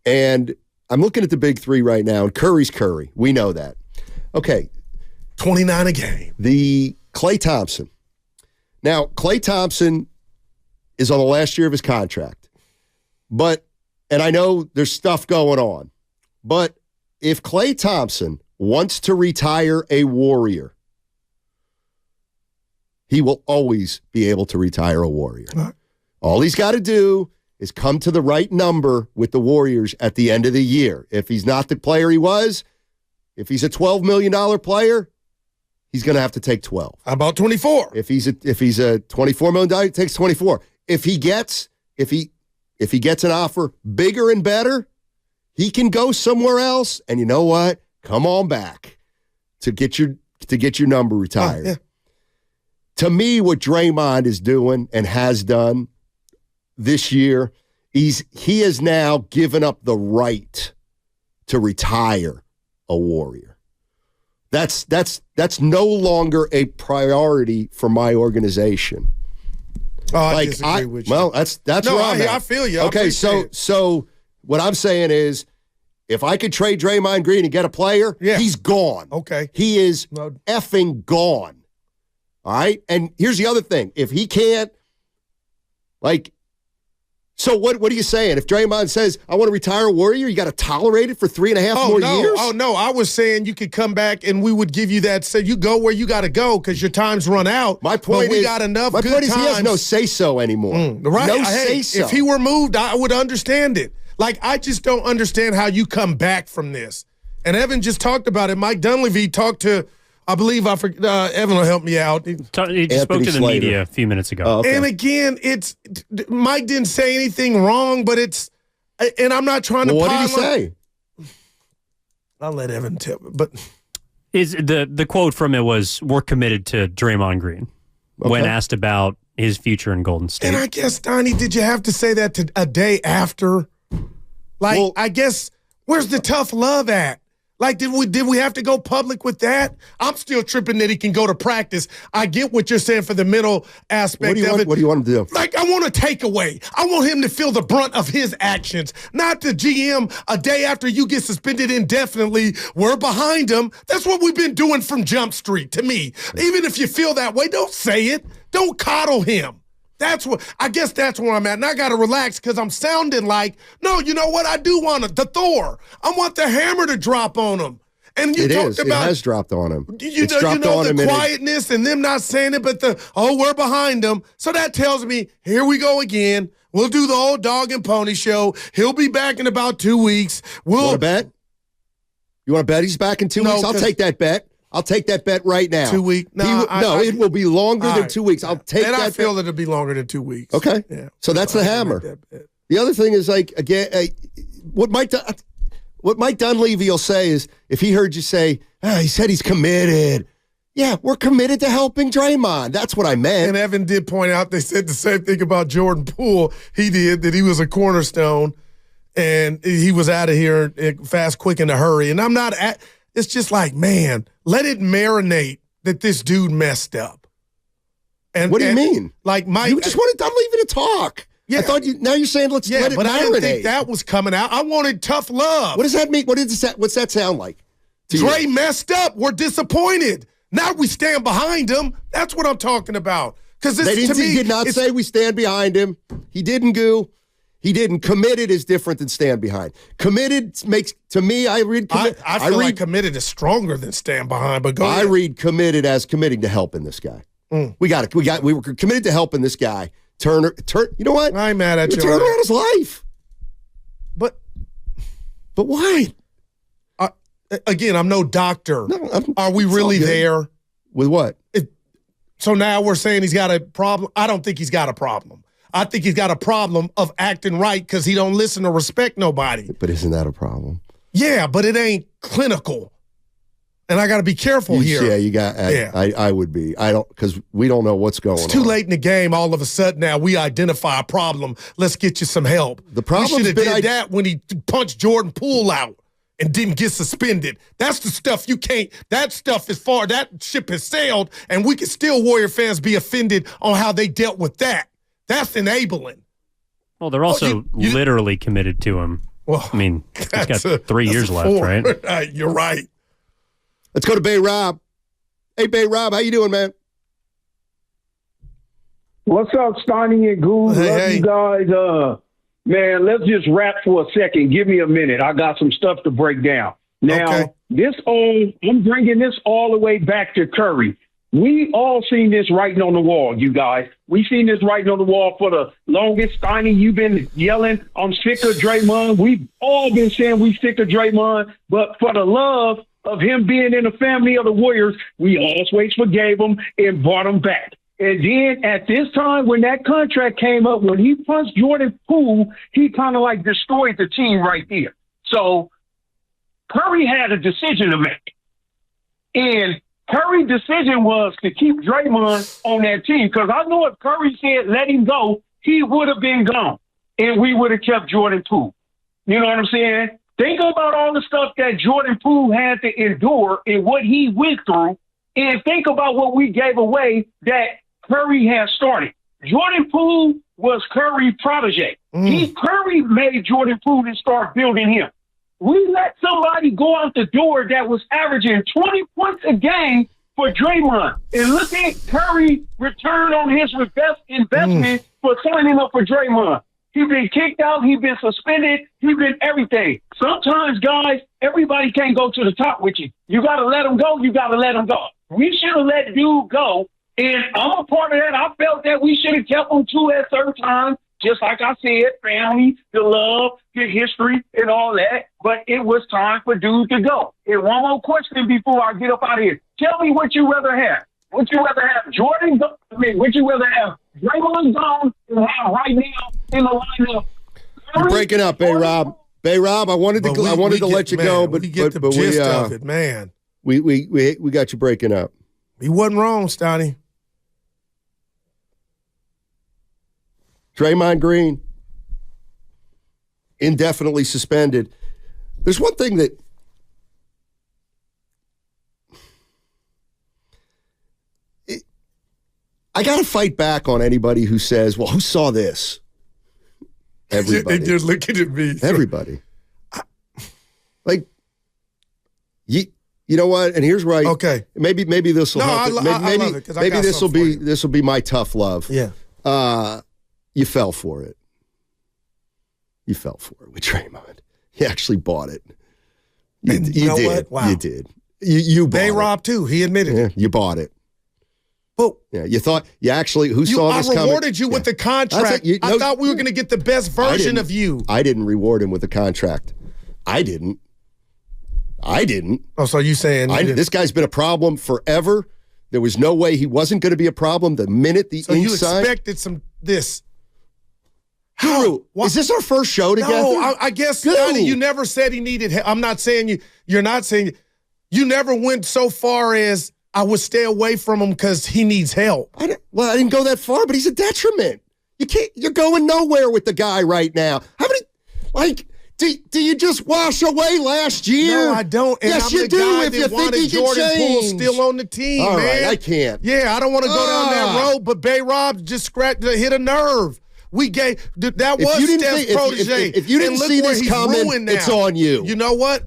And I'm looking at the big three right now, and Curry's Curry. We know that. Okay. 29 a game. The Klay Thompson. Now, Klay Thompson is on the last year of his contract. And I know there's stuff going on, but if Klay Thompson wants to retire a Warrior, he will always be able to retire a Warrior. All he's got to do is come to the right number with the Warriors at the end of the year. If he's not the player he was, if he's a $12 million player, he's going to have to take 12. How about 24? If he's a $24 million, he takes 24. If he gets an offer bigger and better, he can go somewhere else. And you know what? Come on back to get your number retired. Yeah. To me, what Draymond is doing and has done this year, he has now given up the right to retire a Warrior. That's no longer a priority for my organization. Oh, I disagree with you. Well, that's no, where I'm at. I feel you. Okay, so what I'm saying is, if I could trade Draymond Green and get a player, he's gone. Okay. He is effing gone. All right? And here's the other thing. If he can't, so what are you saying? If Draymond says, I want to retire a Warrior, you got to tolerate it for 3.5 more years? Oh, no. I was saying you could come back and we would give you that. Say you go where you got to go because your time's run out. My point is, we got enough good times. He has no say-so anymore. Right. No say-so. If he were moved, I would understand it. I just don't understand how you come back from this. And Evan just talked about it. Mike Dunleavy talked to, Evan will help me out. He just spoke to the media a few minutes ago. Oh, okay. And again, Mike didn't say anything wrong, but and I'm not trying to what did he say? I'll let Evan tell me. But the quote from it was, "We're committed to Draymond Green," when asked about his future in Golden State. And I guess, Steiny, did you have to say that a day after? I guess, where's the tough love at? Did we have to go public with that? I'm still tripping that he can go to practice. I get what you're saying for the mental aspect of it. What do you want him to do? I want a takeaway. I want him to feel the brunt of his actions, not the GM a day after you get suspended indefinitely. We're behind him. That's what we've been doing from Jump Street to me. Even if you feel that way, don't say it. Don't coddle him. I guess that's where I'm at. And I got to relax because I'm sounding like, no, you know what? I do want the Thor. I want the hammer to drop on him. And you talked about it has dropped on him. You know the quietness and them not saying it, but we're behind him. So that tells me, here we go again. We'll do the old dog and pony show. He'll be back in about 2 weeks. You want to bet? You want to bet he's back in 2 weeks? I'll take that bet. I'll take that bet right now. 2 weeks? It will be longer than 2 weeks. I'll take that bet. And I feel that it'll be longer than 2 weeks. Okay. Yeah. So that's the hammer. The other thing is, what Mike Dunleavy will say is, if he heard you say, he said he's committed. Yeah, we're committed to helping Draymond. That's what I meant. And Evan did point out, they said the same thing about Jordan Poole. He did, that he was a cornerstone, and he was out of here fast, quick, in a hurry. And it's just like, man, let it marinate that this dude messed up. And what do you mean? Mike, you just wanted Dunleavy to talk. Yeah. I thought now you're saying let it marinate. But I didn't think that was coming out. I wanted tough love. What does that mean? What's that sound like? Dre messed up. We're disappointed. Now we stand behind him. That's what I'm talking about. Because he did not say we stand behind him. He didn't go. He didn't. Committed is different than stand behind. Committed makes, to me, I read. I feel like committed is stronger than stand behind. But go ahead. I read committed as committing to helping this guy. We were committed to helping this guy turn. You know what? I ain't mad at you. Turn around his life. But why? Again, I'm no doctor. No, are we really there? With what? So now we're saying he's got a problem? I don't think he's got a problem. I think he's got a problem of acting right because he don't listen or respect nobody. But isn't that a problem? Yeah, but it ain't clinical. And I got to be careful here. Yeah, you got. I would be. I don't, because we don't know what's going on. It's too late in the game. All of a sudden now we identify a problem. Let's get you some help. The problem should have did that when he punched Jordan Poole out and didn't get suspended. That's the stuff you can't. That stuff is far. That ship has sailed, and we can still, Warrior fans, be offended on how they dealt with that. That's enabling. Well, they're also literally committed to him Well, I mean, he's got 3 years left, right? You're right. Let's go to Bay Rob. Hey, Bay Rob, how you doing, man? What's up, Steiny and Guru? Love you guys. Man, let's just rap for a second. Give me a minute. I got some stuff to break down. Now, I'm bringing this all the way back to Curry. We all seen this writing on the wall, you guys. We seen this writing on the wall for the longest. Steiny, you've been yelling, I'm sick of Draymond. We've all been saying we sick of Draymond. But for the love of him being in the family of the Warriors, we always forgave him and brought him back. And then at this time, when that contract came up, when he punched Jordan Poole, he kind of like destroyed the team right there. So Curry had a decision to make. And Curry's decision was to keep Draymond on that team, because I know if Curry said let him go, he would have been gone, and we would have kept Jordan Poole. You know what I'm saying? Think about all the stuff that Jordan Poole had to endure and what he went through, and think about what we gave away that Curry had started. Jordan Poole was Curry's protege. Curry made Jordan Poole and start building him. We let somebody go out the door that was averaging 20 points a game for Draymond. And look at Curry return on his investment for signing up for Draymond. He's been kicked out. He's been suspended. He's been everything. Sometimes, guys, everybody can't go to the top with you. You got to let him go. You got to let him go. We should have let dude go. And I'm a part of that. I felt that we should have kept him too at certain times. Just like I said, family, the love, the history, and all that. But it was time for dude to go. And one more question before I get up out of here. Tell me what you rather have. Would you rather have Jordan go? Would you rather have Draymond gone and have right now in the lineup? You're breaking up, Bay Rob. Bay Rob, I wanted to let you go, but we get the gist of it, man. We got you breaking up. He wasn't wrong, Steiny. Draymond Green, indefinitely suspended. There's one thing that I got to fight back on anybody who says, well, who saw this? Everybody. You're looking at me. Everybody. Like, you know what? And here's where maybe this will help. Maybe this will be my tough love. Yeah. You fell for it. You fell for it with Draymond. You actually bought it. You did. What? Wow. You did. You bought it. Rob too. He admitted it. You bought it. Well, yeah, you thought you actually saw this coming? I rewarded you with the contract. I thought we were going to get the best version of you. I didn't reward him with the contract. I didn't. Oh, so you saying this guy's been a problem forever? There was no way he wasn't going to be a problem the minute the ink signed. So you expected this. Guru, is this our first show together? No, I guess you never said he needed help. I'm not saying you're not saying you never went so far as I would stay away from him because he needs help. I didn't go that far, but he's a detriment. You're going nowhere with the guy right now. How many, do you just wash away last year? No, I don't. And yes, I'm you do if you think he can change. Jordan Poole still on the team, All man. right, I can't. Yeah, I don't want to go down that road, but Bay Rob just hit a nerve. We gave that was Steph's protege. If you didn't see this coming, it's on you. You know what?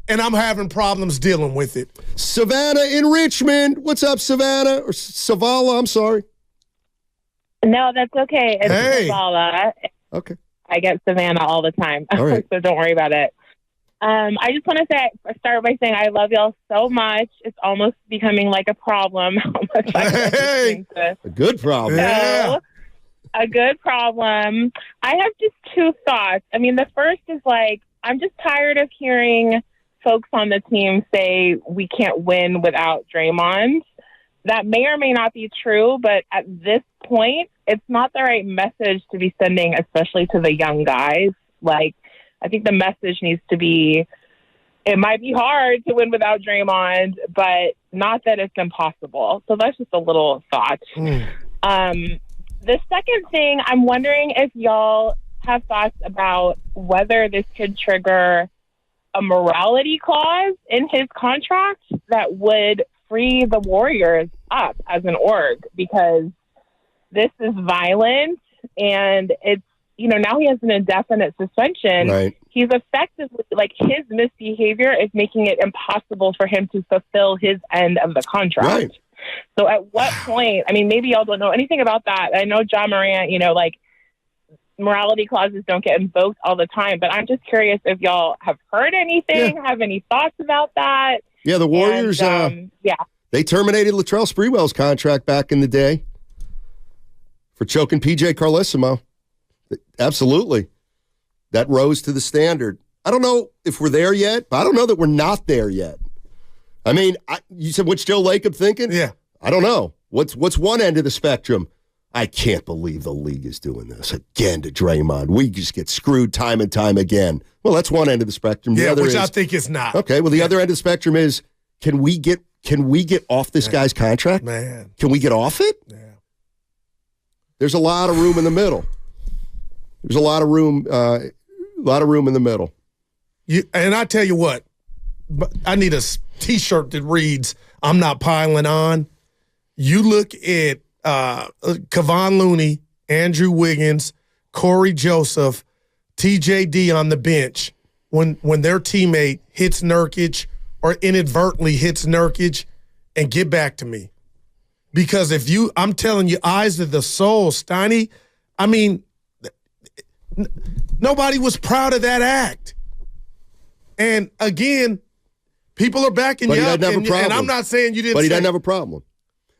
And I'm having problems dealing with it. Savannah in Richmond. What's up, Savannah? Or Savala, I'm sorry. No, that's okay. It's Savala. Okay. I get Savannah all the time, all right. So don't worry about it. I just want to start by saying I love y'all so much. It's almost becoming like a problem. A good problem. Yeah. A good problem. I have just two thoughts. I mean, the first is I'm just tired of hearing folks on the team say we can't win without Draymond. That may or may not be true, but at this point, it's not the right message to be sending, especially to the young guys. I think the message needs to be, it might be hard to win without Draymond, but not that it's impossible. So that's just a little thought. The second thing, I'm wondering if y'all have thoughts about whether this could trigger a morality clause in his contract that would free the Warriors up as an org, because this is violent and it's now he has an indefinite suspension. Right. He's effectively, like, his misbehavior is making it impossible for him to fulfill his end of the contract. Right. So at what point, I mean, maybe y'all don't know anything about that. I know John Morant, like, morality clauses don't get invoked all the time, but I'm just curious if y'all have heard anything, have any thoughts about that. Yeah, the Warriors, they terminated Latrell Sprewell's contract back in the day for choking PJ Carlesimo. Absolutely. That rose to the standard. I don't know if we're there yet, but I don't know that we're not there yet. I mean, you said, what's Joe Lacob thinking? Yeah. I don't know. What's one end of the spectrum? I can't believe the league is doing this again to Draymond. We just get screwed time and time again. Well, that's one end of the spectrum. The other which I think is not. Okay, well, the other end of the spectrum is, can we get off this guy's contract? Man. Can we get off it? Yeah. There's a lot of room in the middle. There's a lot of room in the middle. And I tell you what, I need a T-shirt that reads, "I'm not piling on." You look at Kevon Looney, Andrew Wiggins, Corey Joseph, TJD on the bench when their teammate hits Nurkic or inadvertently hits Nurkic, and get back to me. Because I'm telling you, eyes of the soul, Steiny, I mean, nobody was proud of that act. And again, people are backing you up, and I'm not saying you didn't. But he doesn't have a problem.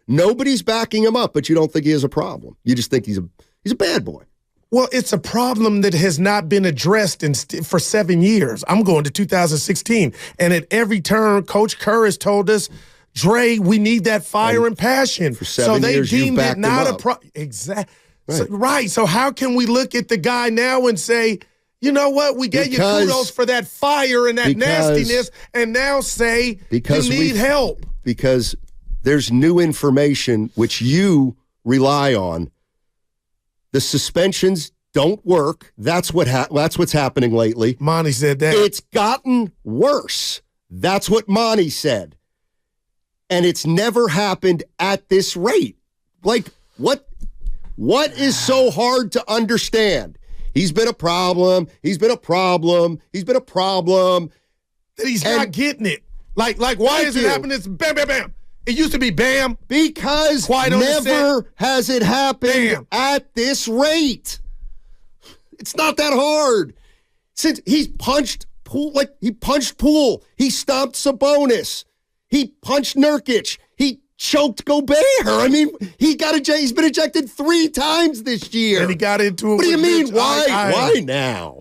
Nobody's backing him up, but you don't think he has a problem. You just think he's a bad boy. Well, it's a problem that has not been addressed for 7 years. I'm going to 2016, and at every turn, Coach Kerr has told us, "Dre, we need that fire and passion." For 7 years, you've backed him up. Exactly. Right. So how can we look at the guy now and say, you know what, we gave you kudos for that fire and that nastiness, and now say you need help? Because there's new information which you rely on. The suspensions don't work. That's what's happening lately. Monty said that. It's gotten worse. That's what Monty said. And it's never happened at this rate. Like, what is so hard to understand? He's been a problem. He's been a problem. He's been a problem. That he's not getting it. Like why is it happening? It's bam, bam, bam. It used to be bam. Because never has it happened at this rate. It's not that hard. Since he's punched Poole, he stomped Sabonis. He punched Nurkic. He choked Gobert. I mean, he's been ejected 3 times this year. And he got into it. What do you mean? Why? Why now?